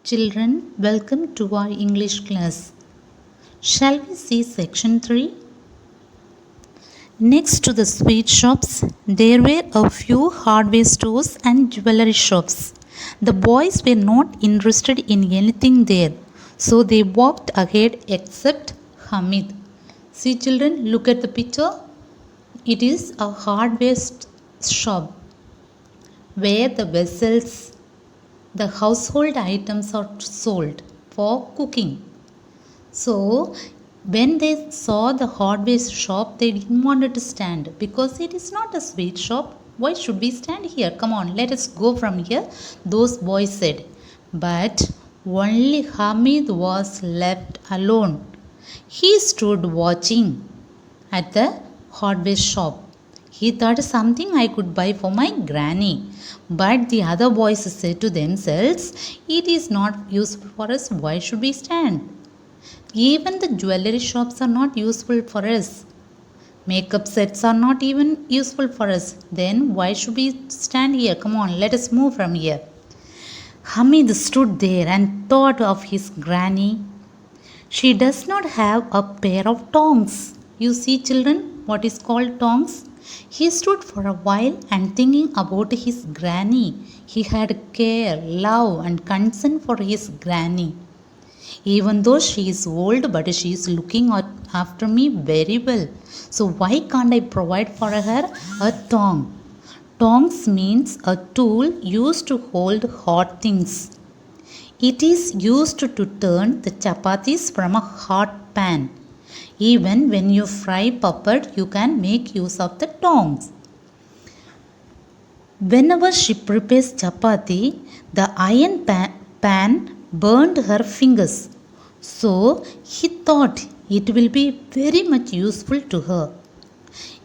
Children, welcome to our English class. Shall we see section 3? Next to the sweet shops, there were a few hardware stores and jewelry shops. The boys were not interested in anything there, so they walked ahead except Hamid. See children, look at the picture. It is a hardware shop where the vessels, the household items are sold for cooking. So when they saw the hardware shop, they didn't want to stand because it is not a sweet shop. Why should we stand here? Come on, let us go from here, those boys said. But only Hamid was left alone. He stood watching at the hardware shop. He thought something I could buy for my granny. But the other boys said to themselves, it is not useful for us. Why should we stand? Even the jewelry shops are not useful for us. Makeup sets are not even useful for us. Then why should we stand here? Come on, let us move from here. Hamid stood there and thought of his granny. She does not have a pair of tongs. You see, children, what is called tongs? He stood for a while and thinking about his granny. He had care, love, and concern for his granny. Even though she is old, but she is looking after me very well. So why can't I provide for her a tong? Tongs means a tool used to hold hot things. It is used to turn the chapatis from a hot pan. Even when you fry papad, you can make use of the tongs. Whenever she prepares chapati, the iron pan burned her fingers. So he thought it will be very much useful to her.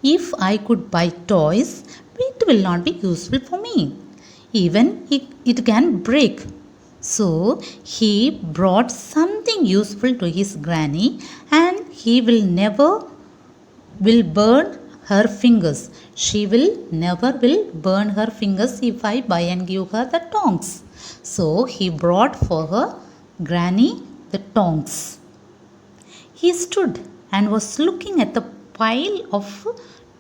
If I could buy toys, it will not be useful for me. Even it can break. So he brought something useful to his granny and he will never burn her fingers. She will never burn her fingers if I buy and give her the tongs. So he brought for her granny the tongs. He stood and was looking at the pile of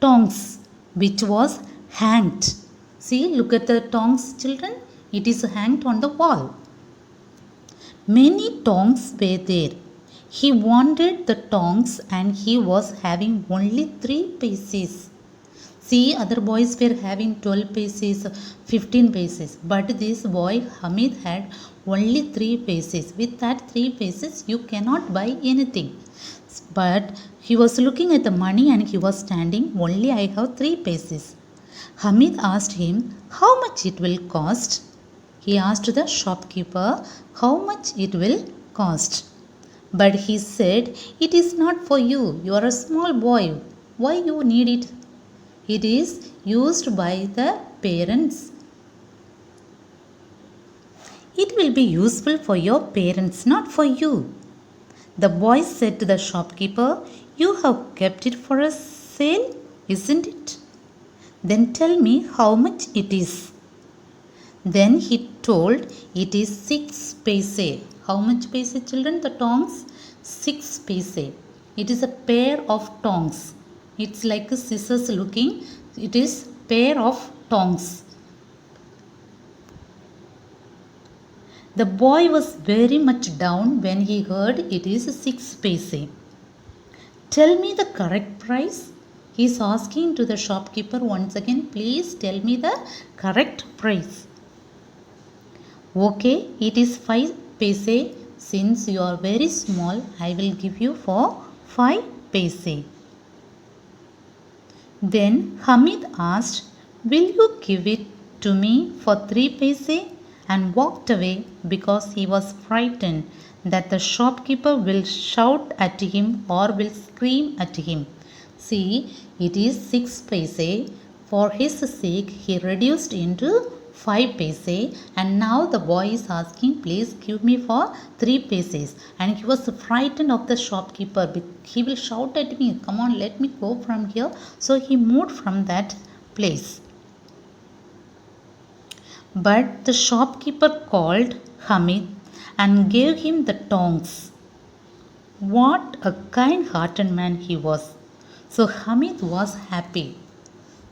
tongs which was hanged. See, look at the tongs, children. It is hanged on the wall. Many tongs were there. He wanted the tongs and he was having only 3 pieces. See, other boys were having 12 pieces, 15 pieces. But this boy, Hamid, had only 3 pieces. With that 3 pieces, you cannot buy anything. But he was looking at the money and he was standing, only I have 3 pieces. Hamid asked him how much it will cost. He asked the shopkeeper how much it will cost. But he said, it is not for you. You are a small boy. Why you need it? It is used by the parents. It will be useful for your parents, not for you. The boy said to the shopkeeper, you have kept it for a sale, isn't it? Then tell me how much it is. Then he told, it is 6 paise. How much paise, children? The tongs? 6 paise. It is a pair of tongs. It's like a scissors looking. It is pair of tongs. The boy was very much down when he heard it is 6 paise. Tell me the correct price. He is asking to the shopkeeper once again, please tell me the correct price. Okay, it is 5 paise. Since you are very small, I will give you for 5 paise. Then Hamid asked, will you give it to me for 3 paise? And walked away because he was frightened that the shopkeeper will shout at him or will scream at him. See, it is 6 paise. For his sake, he reduced into 5 paise, and now the boy is asking, please give me for 3 paises. And he was frightened of the shopkeeper. He will shout at me, come on, let me go from here. So he moved from that place. But the shopkeeper called Hamid and gave him the tongs. What a kind hearted man he was. So Hamid was happy.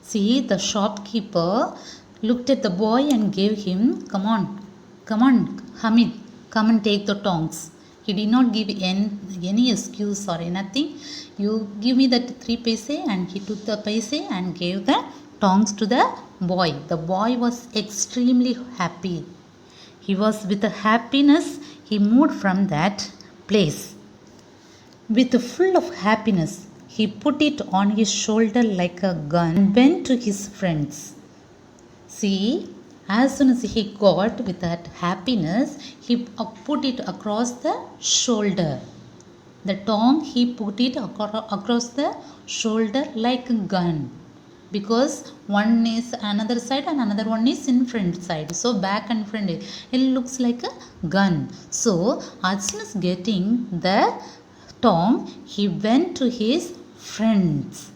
See, the shopkeeper looked at the boy and gave him, come on, Hamid, come and take the tongs. He did not give any excuse or anything. You give me that 3 paise, and he took the paise and gave the tongs to the boy. The boy was extremely happy. He was with a happiness, he moved from that place. With full of happiness, he put it on his shoulder like a gun and went to his friends. See, as soon as he got with that happiness, he put it across the shoulder. The tongue, he put it across the shoulder like a gun, because one is another side and another one is in front side, so back and front it looks like a gun. So as soon as getting the tongue, he went to his friends.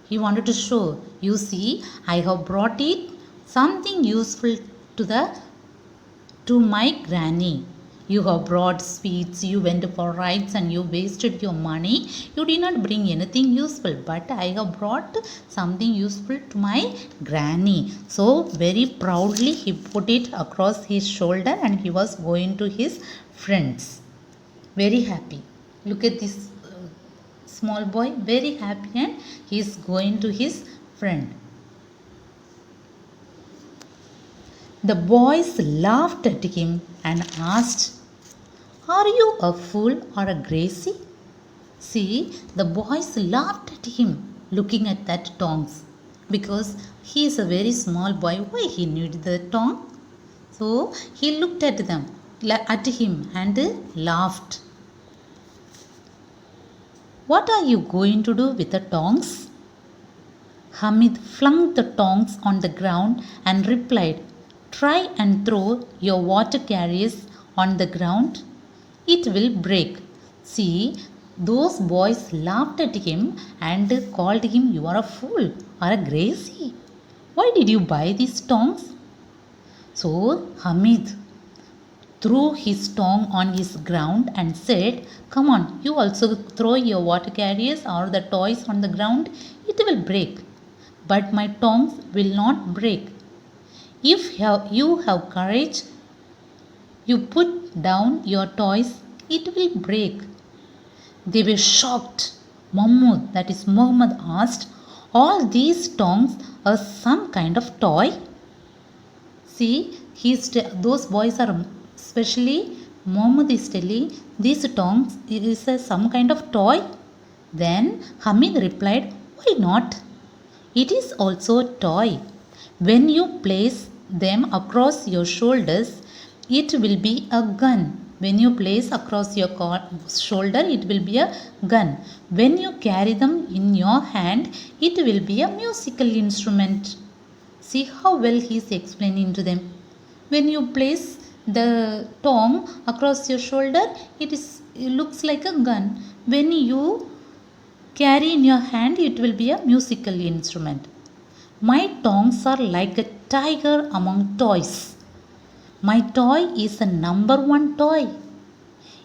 He wanted to show, you see, I have brought it something useful to my granny. You have brought sweets, you went for rides and you wasted your money. You did not bring anything useful, but I have brought something useful to my granny. So very proudly he put it across his shoulder and he was going to his friends. Very happy. Look at this small boy, very happy, and he is going to his friend. The boys laughed at him and asked, are you a fool or a crazy? See, the boys laughed at him looking at that tongs, because he is a very small boy. Why he needed the tongue? So he looked at him and laughed. What are you going to do with the tongs? Hamid flung the tongs on the ground and replied, try and throw your water carriers on the ground. It will break. See, those boys laughed at him and called him, you are a fool or a crazy. Why did you buy these tongs? So Hamid threw his tongue on his ground and said, come on, you also throw your water carriers or the toys on the ground. It will break. But my tongs will not break. If you have courage, you put down your toys, it will break. They were shocked. Mahmud, that is Muhammad, asked, all these tongs are some kind of toy? See, those boys are, especially Muhammad is telling, these tongs is some kind of toy? Then Hamid replied, why not? It is also a toy. When you place them across your shoulders, it will be a gun. When you place across your shoulder, it will be a gun. When you carry them in your hand, it will be a musical instrument. See how well he is explaining to them. When you place the tongue across your shoulder, it looks like a gun. When you carry in your hand, it will be a musical instrument. My tongs are like a tiger among toys. My toy is the number one toy.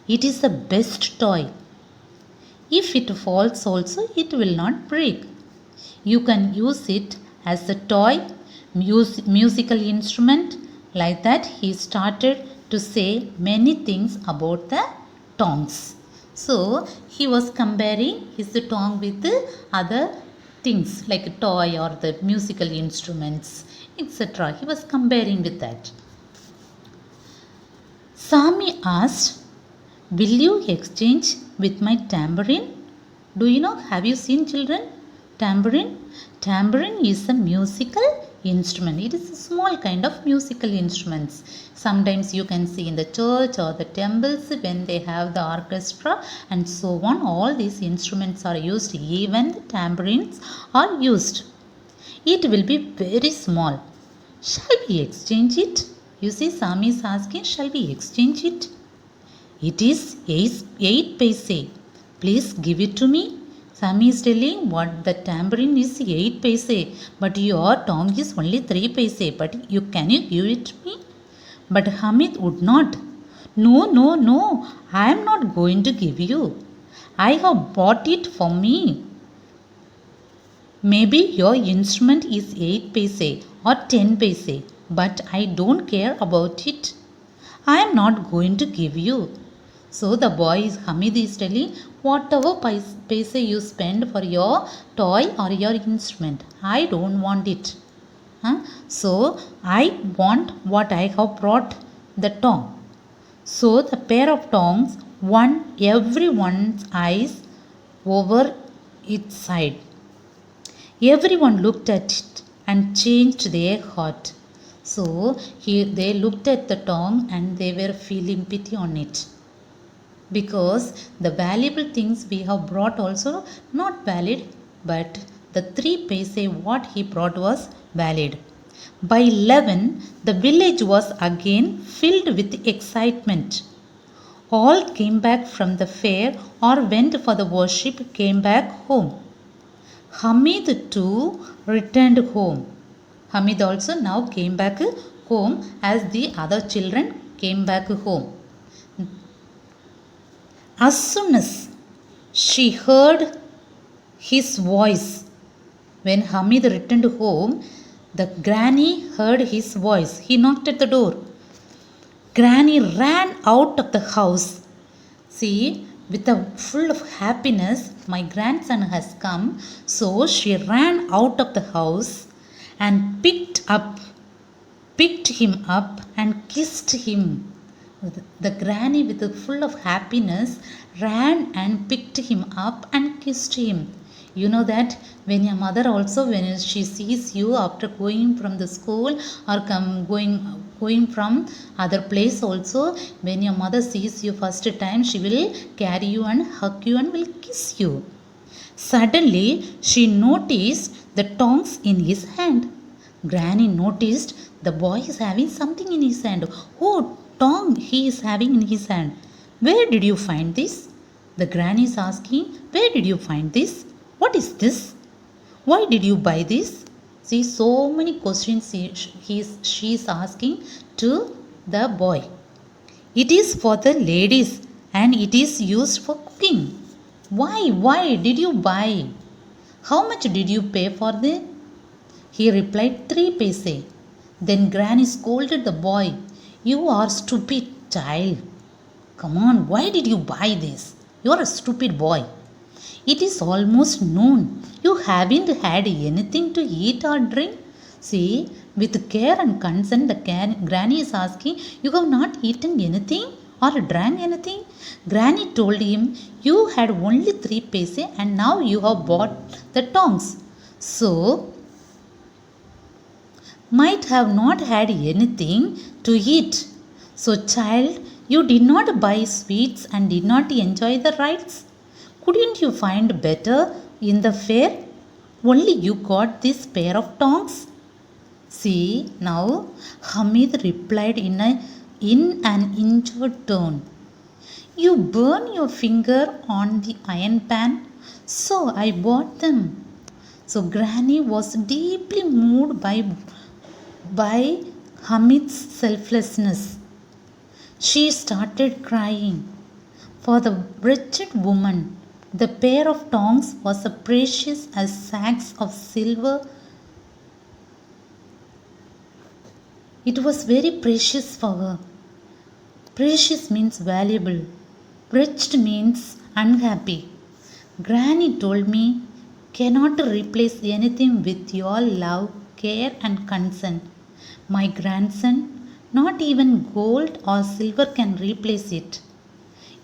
It is the best toy. If it falls also, it will not break. You can use it as a toy, musical instrument. Like that, he started to say many things about the tongs. So, he was comparing his tongue with the other things like a toy or the musical instruments, etc. He was comparing with that. Sami asked, will you exchange with my tambourine? Do you know, have you seen children? Tambourine? Tambourine is a musical instrument. It is a small kind of musical instruments. Sometimes you can see in the church or the temples when they have the orchestra and so on. All these instruments are used. Even the tambourines are used. It will be very small. Shall we exchange it? You see, Sami is asking, shall we exchange it? It is 8 paise. Please give it to me. Sami is telling what the tambourine is 8 paise, but your tongue is only 3 paise. But can you give it to me? But Hamid would not. No, no, no, I am not going to give you. I have bought it for me. Maybe your instrument is 8 paise or 10 paise, but I don't care about it. I am not going to give you. So the boy Hamid is telling, whatever paise you spend for your toy or your instrument, I don't want it. Huh? So I want what I have brought, the tongue. So the pair of tongs won everyone's eyes over its side. Everyone looked at it and changed their heart. So they looked at the tongue and they were feeling pity on it. Because the valuable things we have brought also not valid, but the 3 paise what he brought was valid. By 11, the village was again filled with excitement. All came back from the fair or went for the worship came back home. Hamid too returned home. Hamid also now came back home as the other children came back home. As soon as she heard his voice, when Hamid returned home, the granny heard his voice. He knocked at the door. Granny ran out of the house. See, with a full of happiness, my grandson has come. So she ran out of the house and picked him up and kissed him. The granny, with a full of happiness, ran and picked him up and kissed him. You know that when your mother also, when she sees you after going from the school or going from other place also, when your mother sees you first time, she will carry you and hug you and will kiss you. Suddenly she noticed the tongs in his hand. Granny noticed the boy is having something in his hand. Oh, tongue he is having in his hand. Where did you find this? The granny is asking, where did you find this? What is this? Why did you buy this? See, so many questions she is asking to the boy. It is for the ladies and it is used for cooking. Why did you buy? How much did you pay for this? He replied, 3 paise. Then Granny scolded the boy. You are stupid child. Come on, why did you buy this? You are a stupid boy. It is almost noon. You haven't had anything to eat or drink. See, with care and concern, the granny is asking, you have not eaten anything or drank anything? Granny told him, you had only 3 paise and now you have bought the tongs. So, might have not had anything to eat. So, child, you did not buy sweets and did not enjoy the rides. Couldn't you find better in the fair? Only you got this pair of tongs. See, now Hamid replied in an injured tone. You burn your finger on the iron pan, so I bought them. So Granny was deeply moved by Hamid's selflessness. She started crying. For the wretched woman, the pair of tongs was as precious as sacks of silver. It was very precious for her. Precious means valuable. Wretched means unhappy. Granny told me, cannot replace anything with your love, care, and concern. My grandson, not even gold or silver can replace it.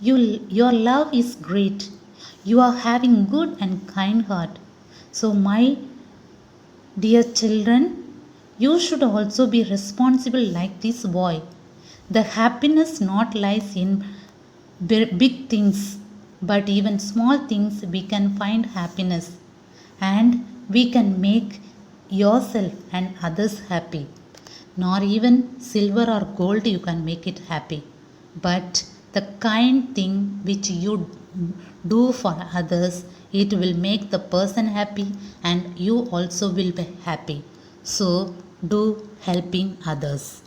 Your love is great. You are having good and kind heart. So my dear children, you should also be responsible like this boy. The happiness not lies in big things, but even small things we can find happiness, and we can make yourself and others happy. Nor even silver or gold you can make it happy, but the kind thing which you do for others, it will make the person happy and you also will be happy. So do helping others.